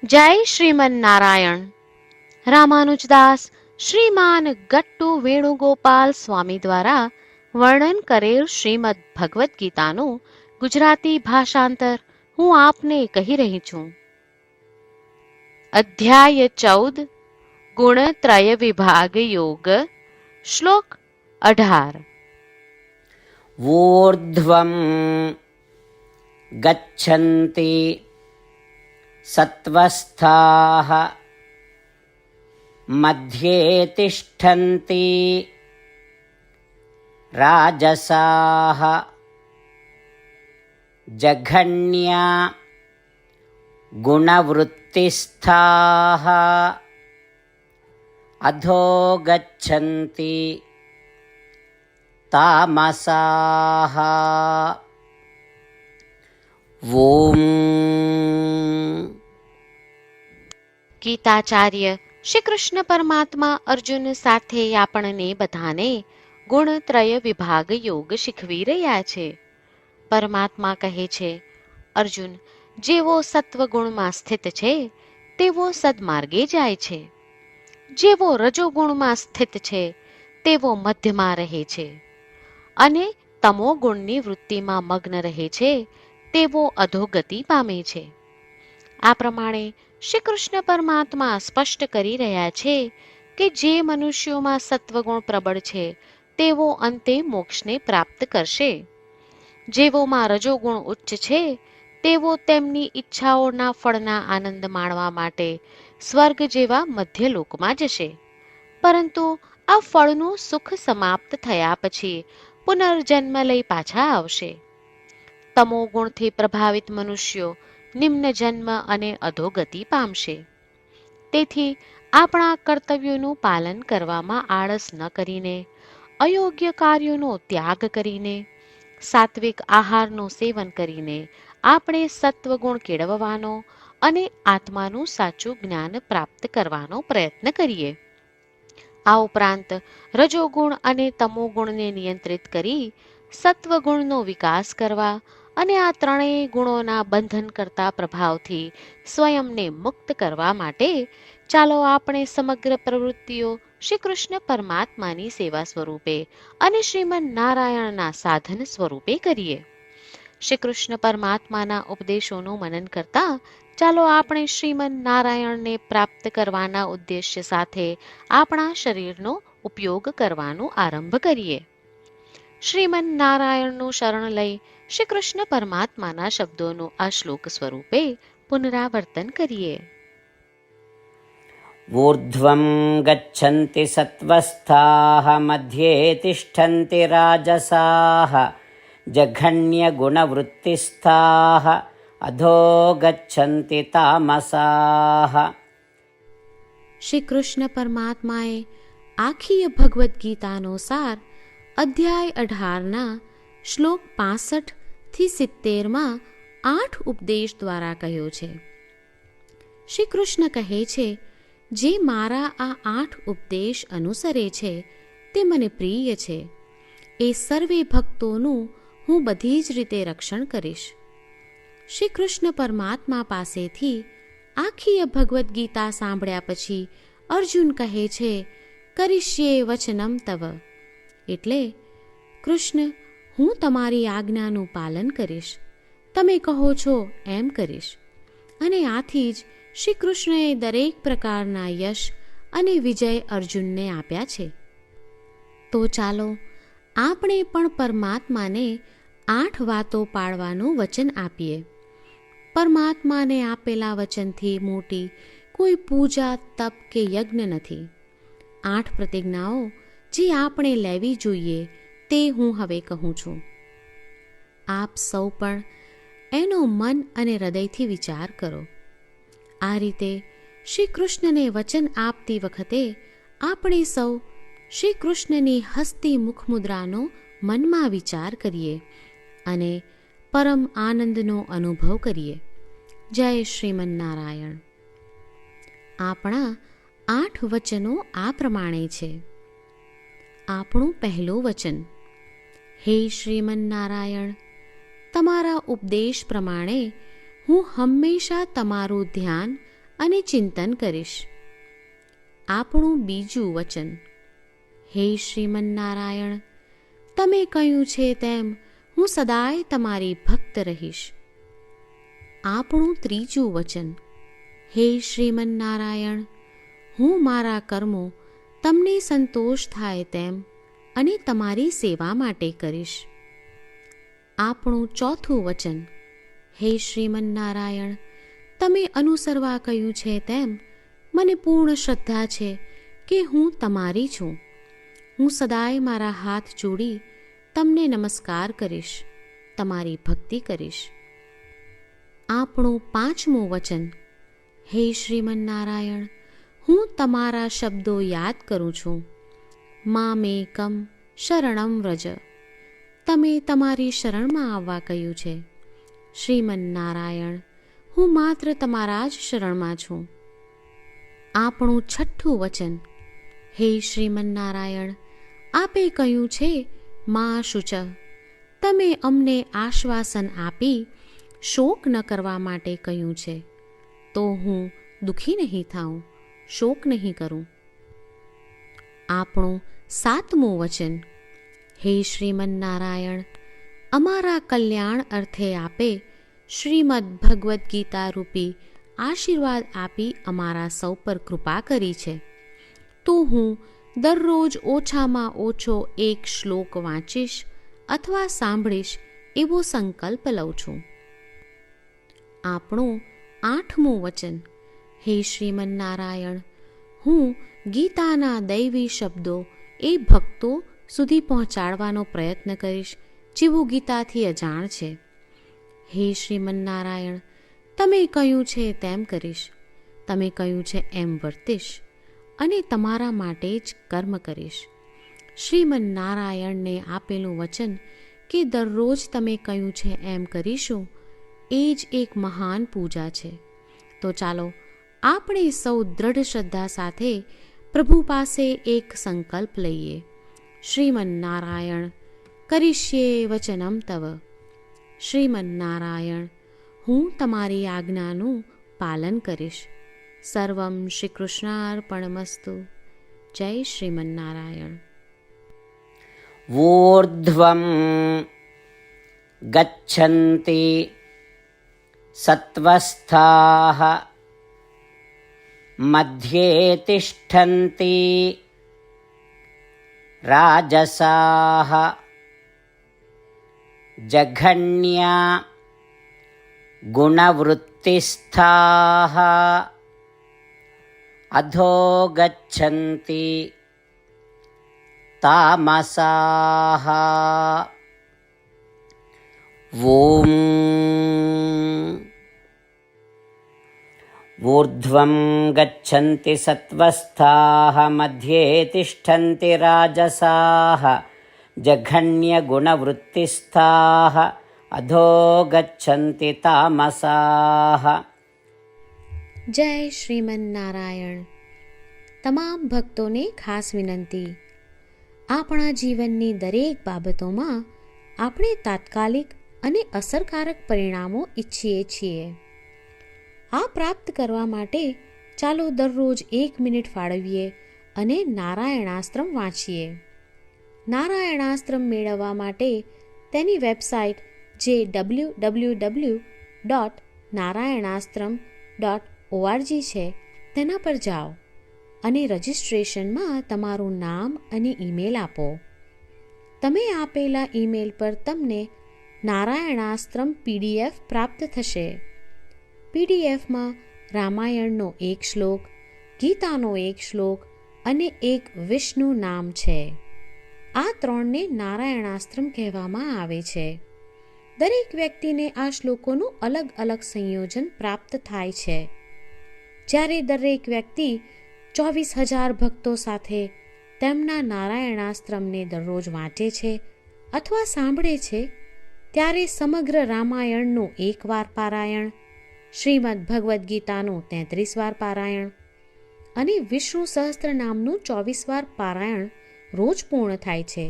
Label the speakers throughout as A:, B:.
A: જય શ્રીમન નારાયણ. રામાનુજદાસ શ્રીમાન ગટ્ટુ વેણુગોપાલ સ્વામી દ્વારા વર્ણન કરેલ શ્રીમદ ભગવદ્ ગીતાનું ગુજરાતી ભાષાંતર હું આપને કહી રહી છું. અધ્યાય 14 ગુણત્રય વિભાગ યોગ. શ્લોક 18.
B: ऊर्ध्वं गच्छन्ति सत्त्वस्थाः मध्ये तिष्ठन्ति राजसाः जघन्या गुणवृत्तिस्थाः अधो गच्छन्ति तामसाः. ઓમ.
A: ગીતાચાર્ય શ્રી કૃષ્ણ પરમાત્મા અર્જુન સાથે આપણને બધાને ગુણત્રય વિભાગ યોગ શીખવી રહ્યા છે. પરમાત્મા કહે છે, અર્જુન, જેવો સત્વગુણમાં સ્થિત છે તેવો સદમાર્ગે જાય છે, જેવો રજોગુણમાં સ્થિત છે તેવો મધ્યમાં રહે છે, અને તમો ગુણની વૃત્તિમાં મગ્ન રહે છે તેવો અધોગતિ પામે છે. આ પ્રમાણે શ્રી કૃષ્ણ પરમાત્મા સ્પષ્ટ કરી રહ્યા છે કે જે મનુષ્યોમાં સત્વગુણ પ્રબળ છે તેવો અંતે મોક્ષને પ્રાપ્ત કરશે. જેવોમાં રજોગુણ ઉચ્ચ છે તેવો તેમની ઈચ્છાઓના ફળના આનંદ માણવા માટે સ્વર્ગ જેવા મધ્યલોકમાં જશે. પરંતુ આ ફળનું સુખ સમાપ્ત થયા પછી પુનર્જન્મ લઈ પાછા આવશે. તમો ગુણથી પ્રભાવિત મનુષ્યો નિમ્ન જન્મ અને અધોગતિ પામશે. તેથી આપણા કર્તવ્યોનું પાલન કરવામાં આળસ ન કરીને, અયોગ્ય કાર્યોનો ત્યાગ કરીને, સાત્વિક આહારનું સેવન કરીને આપણે સત્વગુણ કેળવવાનો અને આત્માનું સાચું જ્ઞાન પ્રાપ્ત કરવાનો પ્રયત્ન કરીએ. આ ઉપરાંત રજોગુણ અને તમોગુણને નિયંત્રિત કરી સત્વગુણનો વિકાસ કરવા અને આ ત્રણેય ગુણોના બંધન કરતા પ્રભાવથી સ્વયંને મુક્ત કરવા માટે ચાલો આપણે સમગ્ર પ્રવૃત્તિઓ શ્રી કૃષ્ણ પરમાત્માની સેવા સ્વરૂપે અને શ્રીમન નારાયણના સાધન સ્વરૂપે કરીએ. શ્રી કૃષ્ણ પરમાત્માના ઉપદેશોનું મનન કરતા ચાલો આપણે શ્રીમન નારાયણને પ્રાપ્ત કરવાના ઉદ્દેશ્ય સાથે આપણા શરીરનો ઉપયોગ કરવાનો આરંભ કરીએ. શ્રીમન નારાયણનું શરણ લઈ શ્રી કૃષ્ણ પરમાત્માના શબ્દોનું આ શ્લોક સ્વરૂપે પુનરાવર્તન કરીએ.
B: ऊर्ध्वं गच्छन्ति सत्त्वस्थाः मध्ये तिष्ठन्ति राजसाः जघन्यगुणवृत्तिस्थाः अधो गच्छन्ति तामसाः.
A: શ્રી કૃષ્ણ પરમાત્માએ આખી ભગવદ્ ગીતાનો સાર અધ્યાય 18ના શ્લોક 65 થી 70માં 8 ઉપદેશ દ્વારા કહ્યો છે. શ્રી કૃષ્ણ કહે છે, જે મારા આ 8 ઉપદેશ અનુસરે છે તે મને પ્રિય છે. એ સર્વે ભક્તોનું હું બધી જ રીતે રક્ષણ કરીશ. શ્રી કૃષ્ણ પરમાત્મા પાસેથી આખી ભગવદ્ ગીતા સાંભળ્યા પછી અર્જુન કહે છે, કરિષ્યે વચનમ તવ, એટલે કૃષ્ણ, હું તમારી આજ્ઞાનું પાલન કરીશ, તમે કહો છો એમ કરીશ. અને આથી જ શ્રી કૃષ્ણએ દરેક પ્રકારના યશ અને વિજય અર્જુનને આપ્યા છે. તો ચાલો આપણે પણ પરમાત્માને 8 વાતો પાળવાનું વચન આપીએ. પરમાત્માને આપેલા વચનથી મોટી કોઈ પૂજા, તપ કે યજ્ઞ નથી. 8 પ્રતિજ્ઞાઓ જે આપણે લેવી જોઈએ તે હું હવે કહું છું. આપ સૌ પણ એનો મન અને હૃદયથી વિચાર કરો. આ રીતે શ્રી કૃષ્ણને વચન આપતી વખતે આપણે સૌ શ્રી કૃષ્ણની હસતી મુખમુદ્રાનો મનમાં વિચાર કરીએ અને પરમ આનંદનો અનુભવ કરીએ. જય શ્રીમન નારાયણ. આપણા 8 વચનો આ પ્રમાણે છે. આપણું પહેલું વચન, હે શ્રીમન નારાયણ, તમારા ઉપદેશ પ્રમાણે હું હંમેશા તમારું ધ્યાન અને ચિંતન કરીશ. આપણું બીજું વચન: હે શ્રીમન્નારાયણ, તમે કહ્યું છે તેમ હું સદાય તમારી ભક્ત રહીશ. આપણું ત્રીજું વચન: હે શ્રીમન્નારાયણ, હું મારા કર્મો તમને સંતોષ થાય તેમ અને તમારી સેવા માટે કરીશ. આપણું ચોથું વચન: હે શ્રીમન્નારાયણ, તમે અનુસરવા કહ્યું છે તેમ મને પૂર્ણ શ્રદ્ધા છે કે હું તમારી છું. હું સદાય મારા હાથ જોડી તમને નમસ્કાર કરીશ, તમારી ભક્તિ કરીશ. આપણું પાંચમું વચન: હે શ્રીમન્નારાયણ, હું તમારા શબ્દો યાદ કરું છું. મામેકમ શરણમ વ્રજ, તમે તમારી શરણમાં આવવા કહ્યું છે. શ્રીમન્નારાયણ, હું માત્ર તમારા જ શરણમાં છું. આપણું છઠ્ઠું વચન: હે શ્રીમન્નારાયણ, આપે કહ્યું છે મા શુચ, તમે અમને આશ્વાસન આપી શોક ન કરવા માટે કહ્યું છે, તો હું દુઃખી નહીં થાઉં, શોક નહીં કરું. આપણું સાતમું વચન: હે શ્રીમન્નારાયણ, અમારા કલ્યાણ અર્થે આપે શ્રીમદ્ ભગવદ્ ગીતા રૂપી આશીર્વાદ આપી અમારા સૌ પર કૃપા કરી છે, તો હું દરરોજ ઓછામાં ઓછો એક શ્લોક વાંચીશ અથવા સાંભળીશ એવો સંકલ્પ લઉં છું. આપણું આઠમું વચન: હે શ્રીમન્નારાયણ, હું ગીતાના દૈવી શબ્દો એ ભક્તો સુધી પહોંચાડવાનો પ્રયત્ન કરીશ જેઓ ગીતાથી અજાણ છે. હે શ્રીમન્નારાયણ, તમે કહ્યું છે તેમ કરીશ, તમે કહ્યું છે એમ વર્તીશ અને તમારા માટે જ કર્મ કરીશ. શ્રીમન્નારાયણને આપેલું વચન કે દરરોજ તમે કહ્યું છે એમ કરીશું, એ જ એક મહાન પૂજા છે. તો ચાલો આપણે સૌ દ્રઢ શ્રદ્ધા સાથે પ્રભુ પાસે એક સંકલ્પ લઈએ. શ્રીમન્નારાયણ, કરીશ્યે વચનમ તવ. શ્રીમન્નારાયણ, હું તમારી આજ્ઞાનું પાલન કરીશ. સર્વમ શ્રી કૃષ્ણાર્પણમસ્તુ. જય શ્રીમન્નારાયણ.
B: ऊर्ध्वं गच्छन्ति सत्त्वस्थाः मध्ये तिष्ठन्ति राजसाः जघन्या गुणवृत्तिस्थाः अधो गच्छन्ति तामसाः. ॐ ऊर्ध्वं गच्छन्ति सत्त्वस्थाः मध्ये तिष्ठन्ति राजसाः जघन्यगुणवृत्तिस्थाः अधो गच्छन्ति तामसाः.
A: જય શ્રીમન્નારાયણ. તમામ ભક્તોને ખાસ વિનંતી: આપણા જીવનની દરેક બાબતોમાં આપણે તાત્કાલિક અને અસરકારક પરિણામો ઈચ્છીએ છીએ. આ પ્રાપ્ત કરવા માટે ચાલો દરરોજ 1 મિનિટ ફાળવીએ અને નારાયણાસ્ત્રમ વાંચીએ. નારાયણાસ્ત્રમ મેળવવા માટે તેની વેબસાઇટ જે www.narayanaastram.org છે તેના પર જાઓ અને રજિસ્ટ્રેશનમાં તમારું નામ અને ઈમેલ આપો. તમે આપેલા ઈમેલ પર તમને નારાયણાસ્ત્રમ PDF પ્રાપ્ત થશે. PDFમાં રામાયણનો 1 શ્લોક, ગીતાનો 1 શ્લોક અને એક વિષ્ણુ નામ છે. આ 3ને નારાયણાસ્ત્રમ કહેવામાં આવે છે. દરેક વ્યક્તિને આ શ્લોકોનું અલગ અલગ સંયોજન પ્રાપ્ત થાય છે. જ્યારે દરેક વ્યક્તિ 24,000 ભક્તો સાથે તેમના નારાયણાસ્ત્રમને દરરોજ વાંચે છે અથવા સાંભળે છે, ત્યારે સમગ્ર રામાયણનું 1 વાર પારાયણ, શ્રીમદ્ ભગવદ્ ગીતાનું 33 વાર પારાયણ અને વિષ્ણુ સહસ્ત્ર નામનું 24 વાર પારાયણ રોજ પૂર્ણ થાય છે.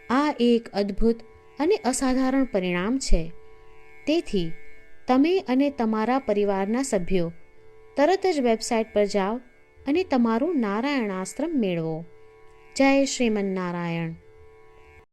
A: આ એક અદ્ભુત અને અસાધારણ પરિણામ છે. તેથી તમે અને તમારા પરિવારના સભ્યો તરત જ વેબસાઇટ પર જાઓ અને તમારું નારાયણાસ્ત્ર મેળવો. જય શ્રીમન્નારાયણ.